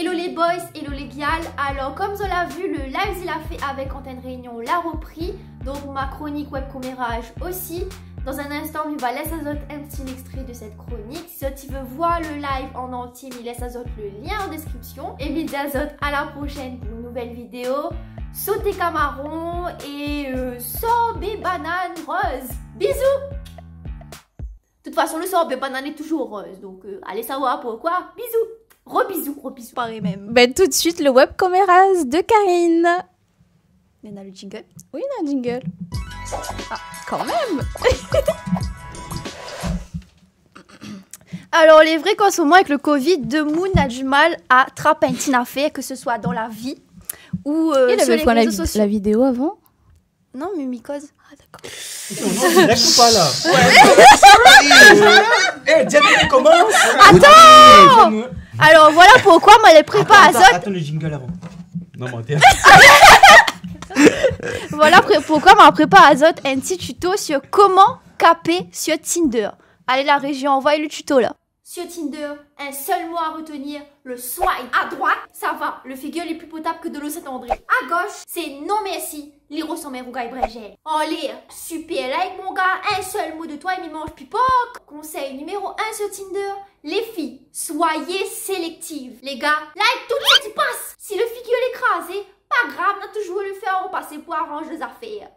Hello les boys, hello les gals. Alors comme vous l'avez vu, le live il a fait avec Antenne Réunion l'a repris. Donc ma chronique web commérage aussi. Dans un instant, il va laisser un petit extrait de cette chronique. Si tu veux voir le live en entier, il laisse le lien en description. Et puis à la prochaine pour une nouvelle vidéo. Sauté camaron et sorbet banane rose. Bisous. De toute façon, le sorbet banane est toujours rose. Donc allez savoir pourquoi. Bisous. Rebisous, rebisous. Pareil même. Ben, tout de suite, le web commérage de Karine. Il y en a le jingle. Oui, il y a un jingle. Ah, quand même. Alors, les vrais qu'en ce moment, avec le Covid, de Moon a du mal à attraper un petit affaire, que ce soit dans la vie ou sur les réseaux sociaux. La vidéo avant? Non, mais mycose. Ah, d'accord. On direct ou pas là? Ouais. Diane, commence. Attends. Alors, voilà pourquoi moi, les prépa azote. Attends le jingle avant. Non, mentir. Voilà pourquoi ma prépa azote un petit tuto sur comment caper sur Tinder. Allez la région, envoyez le tuto là. Sur Tinder, un seul mot à retenir, le swipe. À droite, ça va, le figure est plus potable que de l'eau Saint-André. À gauche, c'est non merci, les ressemble à Rougaille Brégel. En l'air, super like mon gars, un seul mot de toi et m'y mange pipoc. Conseil numéro 1 sur Tinder, les filles, soyez sélectives. Les gars, like tout ce qui passe. Si le figure est écrasé, pas grave, on a toujours le faire repasser pour arranger les affaires.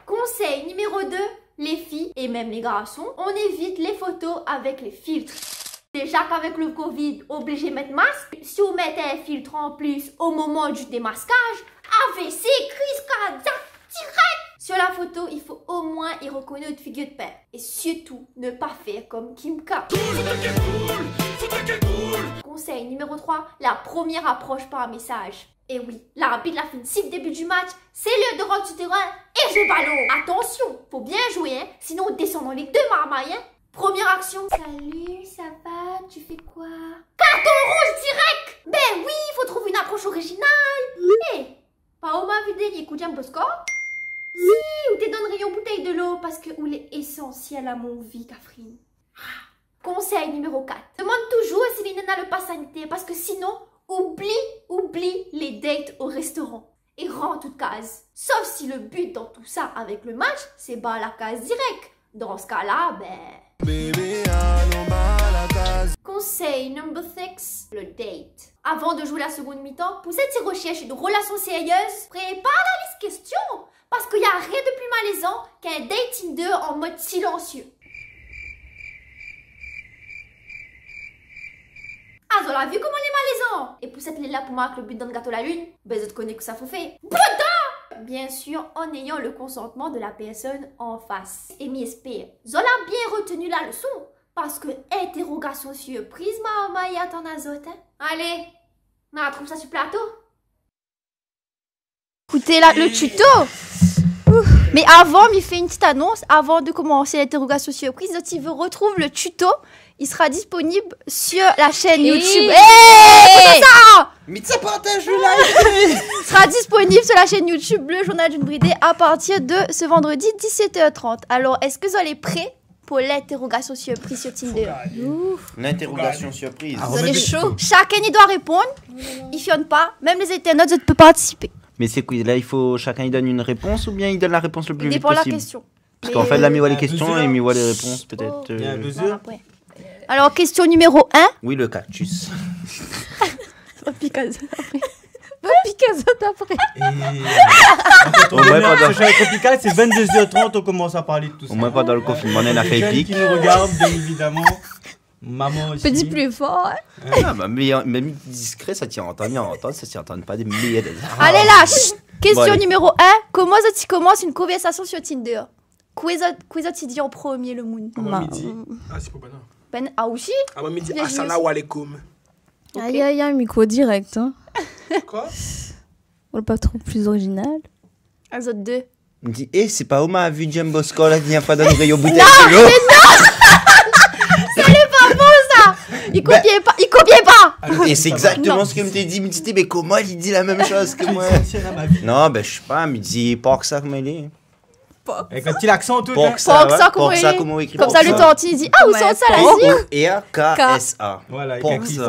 Conseil numéro 2, les filles et même les garçons, on évite les photos avec les filtres. Déjà qu'avec le Covid, obligé de mettre masque, si vous mettez un filtre en plus au moment du démasquage, AVC, crise cardiaque, direct. Sur la photo, il faut au moins y reconnaître une figure de père. Et surtout, ne pas faire comme Kim K. Conseil numéro 3, la première approche par message. Et oui, l'arbitre l'a fait une cible début du match, c'est l'heure de rendre du terrain et je ballon. Attention, faut bien jouer, hein, sinon on descend dans les deux marmailles. Hein. Première action. Salut, ça va, tu fais quoi? Carton rouge direct. Ben oui, faut trouver une approche originale. Hé, pas au ma vidéo, écoute un Bosco. Si, ou t'es dans une rayon bouteille de l'eau parce que ou est essentiel à mon vie, Catherine. Conseil numéro 4. Demande toujours si les nanas le pass sanitaire parce que sinon, oublie les dates au restaurant et rends toute case. Sauf si le but dans tout ça avec le match, c'est bas la case direct. Dans ce cas-là, ben... Baby, conseil number 6, le date. Avant de jouer la seconde mi-temps, pour cette recherche de relations sérieuses, prépare la liste question. Parce qu'il n'y a rien de plus malaisant qu'un date Tinder en mode silencieux. Ah, vous l'avez vu comment il est malaisant. Et pour cette là pour moi, le but dans le gâteau la lune, ben, je te connais que ça faut faire. Putain! Bien sûr, en ayant le consentement de la personne en face. Et m'y espère. Zola bien retenu la leçon. Parce que interrogation surprise, ma y attend azote. Hein? Allez, on trouve ça sur le plateau. Écoutez là, le tuto. Mais avant, il fait une petite annonce. Avant de commencer l'interrogation surprise, si vous retrouvez le tuto, il sera disponible sur la chaîne YouTube. Hey, ça! Mais ça partage le live. Il sera disponible sur la chaîne YouTube, le journal d'une bridée, à partir de ce vendredi 17h30. Alors, est-ce que vous allez prêts pour l'interrogation surprise sur Tinder? L'interrogation surprise. Vous êtes chaud. Chacun y doit répondre. Il ne fionne pas. Même les internautes, ne peuvent pas participer. Mais c'est quoi là, il faut chacun il donne une réponse ou bien il donne la réponse le plus vite possible? Il dépend de la question. Parce qu'en fait là, mi voit les questions et mi voit les réponses peut-être. Il y a 2 heures. Alors, question numéro 1. Oui, le cactus. Picasso après. Picasso après. Quand on est ce show tropical, c'est 22h30, on commence à parler de tout ça. Au moins pas dans le confinement, on a fait jeunes pique. qui nous regardent, bien évidemment. Maman aussi. Petit plus fort. Hein. Ah, bah, mais même discret, ça tient entendre, ça tient entendre pas des milliers de... Allez là, question Bon, numéro 1. Comment tu commences une conversation sur Tinder? Quoi tu dis en premier le moon? Midi. Ah, c'est pas banal. Ben, ah aussi? Ah, midi. Assalamu alaikum. Aïe aïe aïe, micro direct. Hein. Quoi? On pas trop plus original. Les autres 2. Il me dit, c'est pas Oma a vu Jim Bosco la dernière fois dans le rayon bouteille Non, de l'eau. C'est pas bon ça. Il copiait pas, il copiait pas. Et c'est exactement ce que me t'ai dit. Il me dit, mais comment il dit la même chose que moi? Non, ben je sais pas, il me dit pas que ça comme il est. Avec un petit accent tout. Porksa, comment on écrit comme ça, le tanti, il dit où sont ça, la zik P-O-R-K-S-A. Voilà, Porksa.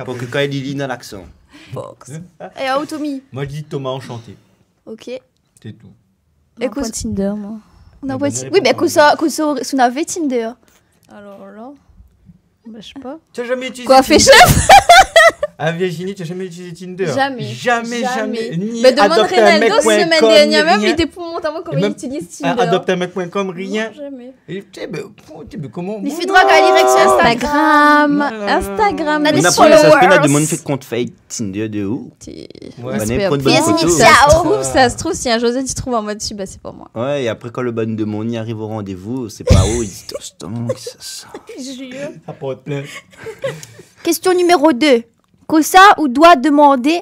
Pour que quand il lit dans l'accent. Porksa. Et à Tommy? Moi, je dis Thomas enchanté. Ok. C'est tout. Et quoi Tinder, moi. Oui, mais qu'on avait Tinder. Alors là, bah, je sais pas. Tu as jamais utilisé Quoi, fait chef? Ah, Virginie, tu as jamais utilisé Tinder? Jamais. Ni mais demande Ronaldo, semaine dernière même, il était pour monter à moi comment il utilise Tinder. Adopteunmec.com, rien. Non, jamais. Et comment? Il fait drogue à l'irec sur Instagram. Instagram. On a pas ça se peut, de monde fait compte fake Tinder de où? Ça se trouve, si un José tu trouves en mode dessus, bah c'est pas moi. Ouais, et après quand le bon de mon y arrive au rendez-vous, c'est pas où, il dit ça. Ça porte plein. Question numéro 2. Que ça ou doit demander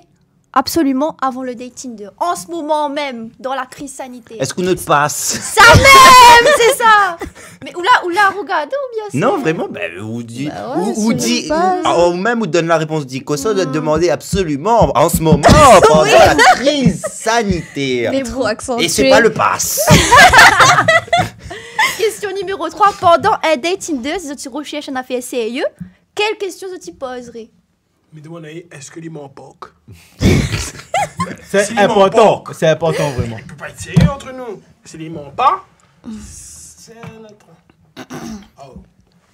absolument avant le date Tinder? En ce moment même, dans la crise sanitaire. Est-ce qu'on nous passe? Ça même, c'est ça. Mais ou là, regardez ou bien c'est... Non, vraiment, ou dit, ou même ou donne la réponse dit que ça doit demander absolument en ce moment pendant la crise sanitaire. Mais trop accentué. Et c'est pas le pass. Question numéro 3. Pendant un date Tinder, si tu recherches un affaire sérieux, quelle question tu poserais? Mais demande est-ce que les m'en poque? C'est important. C'est important, vraiment. On peut pas être sérieux entre nous. Si les m'en pas, c'est un autre.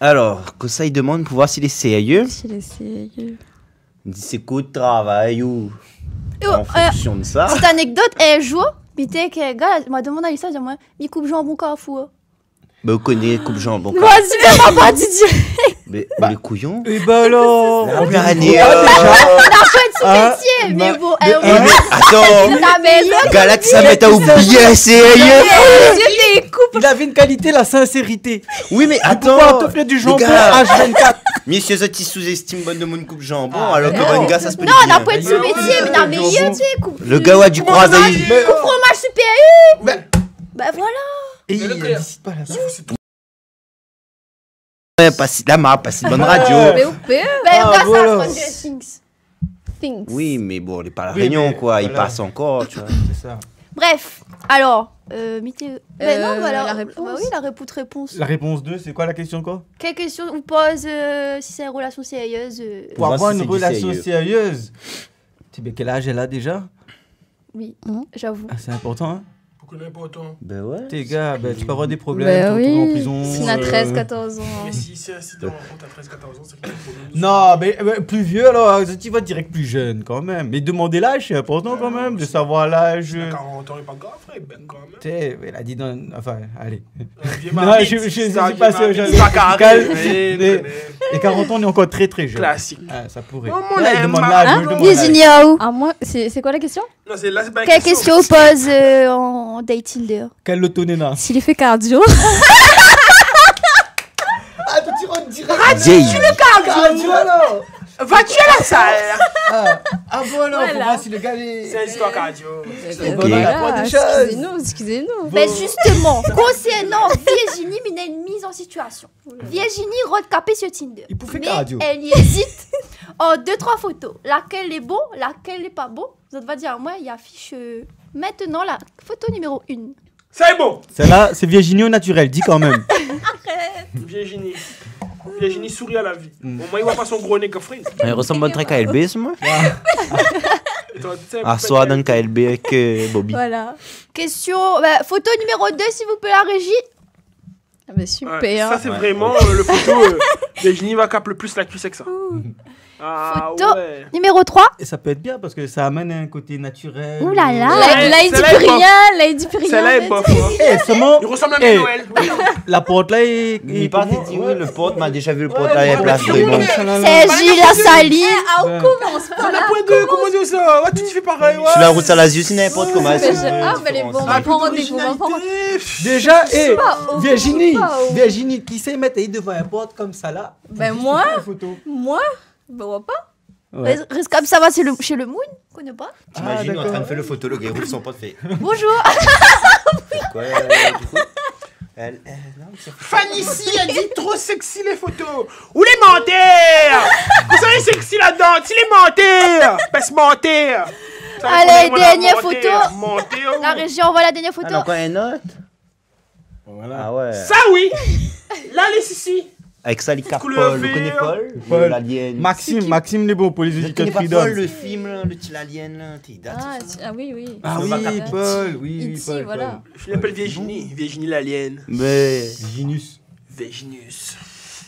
Alors, que ça, il demande pour voir s'il est sérieux. S'il est sérieux. Il dit c'est quoi de travail ou en fonction de ça. Petite anecdote, un jour, qu'un gars m'a demandé à ça, il m'a dit coupe jambon Carrefour. Mais on connaît coupe jambon. Vas-y, mais pas dit direct. Mais les couillons. Et bah alors. On a pas de sous-métier, mais bon. Attends. Galax, ça m'est à oublier, sérieux. Il avait une qualité, la sincérité. Oui, mais attends. Pouvoir t'offrir du jambon H24. Messieurs, ça, tu sous-estimes bonne de mon coupe jambon, alors que bon gars, ça se peut. Non, on n'a pas de sous-métier, mais dans mes yeux, tu sais, coupe. Le gars, ouais, du croisé. Coupe fromage supérieur. Bah voilà. Et il décide pas là-bas. Ouais, pas si bonne radio. Mais au pire. Regarde ça, Things. Oui, mais bon, il est pas à la réunion, quoi. Il passe encore, tu vois. C'est ça. Bref, alors, non, voilà. La réponse. Bah oui, la réponse. La réponse 2, c'est quoi la question encore? Quelle question on pose si c'est une relation sérieuse? Pour avoir une relation sérieuse. Tu sais, quel âge elle a déjà? Oui, j'avoue. Ah, c'est important, hein? Pourquoi l'important? Ben ouais. Tes gars, tu peux avoir des problèmes, tu te retrouves en prison. S'il a 13-14 ans. Mais si c'est un rencontre à 13-14 ans, c'est qu'il y a un problème. Non, mais plus vieux alors, tu vas direct plus jeune quand même. Mais demander l'âge, c'est important quand même, de savoir l'âge. 40 ans, il n'est pas grave, frère, ben quand même. T'sais, elle a dit dans. Enfin, allez. Non, je suis pas sûr. C'est pas carré. Et 40 ans, on est encore très très jeune. Classique. Ah, ça pourrait. On Là, aime, il demande hein. l'âge. Virginie, Ah, moi, c'est quoi la question? Non, c'est là, c'est pas une quelle question on pose en date Tinder? Quel lotonena? S'il est fait cardio. Ah, tu rentres direct. Vieille. Cardio alors. Va-tu à la salle? Ah bon alors, faut voir si le gars est. C'est une histoire cardio. Excusez-nous. Ben justement, concernant Virginie, il y a une mise en situation. Virginie recapée sur Tinder. Il pouvait mais cardio. elle y hésite en 2-3 photos. Laquelle est bon, laquelle n'est pas bon. Vous allez dire, moi, il affiche maintenant la photo numéro 1. C'est bon. Celle-là, c'est Virginie au naturel, dis quand même. Virginie sourit à la vie. Au moins, il voit pas son gros nez que frise. Il ressemble à un KLB, ce moi. Ah, soit dans le KLB avec Bobby. Voilà. Question, photo numéro 2, s'il vous plaît, la régie. Ah bah super. Ça, c'est vraiment le photo. Virginie va cap le plus la cuisse avec ça. Ah, photo ouais. numéro 3. Et ça peut être bien parce que ça amène un côté naturel. Ouh là là. Là, il dit plus rien. Celle-là est bof. Il ressemble à Père Noël. La porte là est. Il part, il dit oui, le porte m'a déjà vu le porte là, il y a place vraiment. C'est Gilles la Saline. Ah, on commence pas là. Comment dire ça? Ouais, tu te fais pareil. Sur la route à la c'est n'importe comment. Ah, mais les bons, on va prendre rendez-vous. Déjà, Virginie, qui sait mettre devant un porte comme ça là? Ben moi? Ben on va pas. Ouais. Reste comme ça va chez le Moon, connais pas. T'imagines en train de faire le photo, le gars roule son pote fait. Bonjour. Quoi du coup Fanny ici a dit trop sexy les photos. Où les menteurs? Vous savez sexy là-dedans? Si les menteurs, pas se mentir. Allez, dernière Monter, photo. monter, oh. La région, voilà la dernière photo. Alors, quand un autre. Voilà. Ah ouais. Ça, oui. Là, les ici. Avec ça, les Couleur Paul. Vous connaissez vert. Paul L'alien. Maxime les bons pour les Je auditeurs connais pas Freedom. Paul, le film, là, le petit alien, là. T'es date, ça. Ah oui, oui. Ah oui, Nova Paul, oui, E.T., Paul. voilà. Je l'appelle Virginie. Virginie l'alien. Mais. Ginus. Virginius.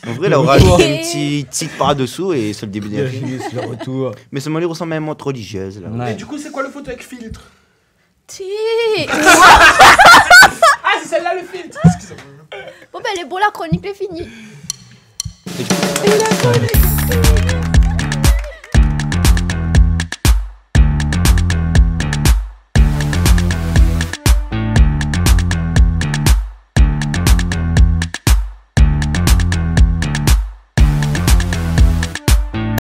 En vrai, là, on rajoute un petit titre par-dessous et c'est le début d'un film. Ginus, le retour. Mais seulement, il ressemble à une montre religieuse, là. Ouais. Et du coup, c'est quoi le photo avec filtre? Si.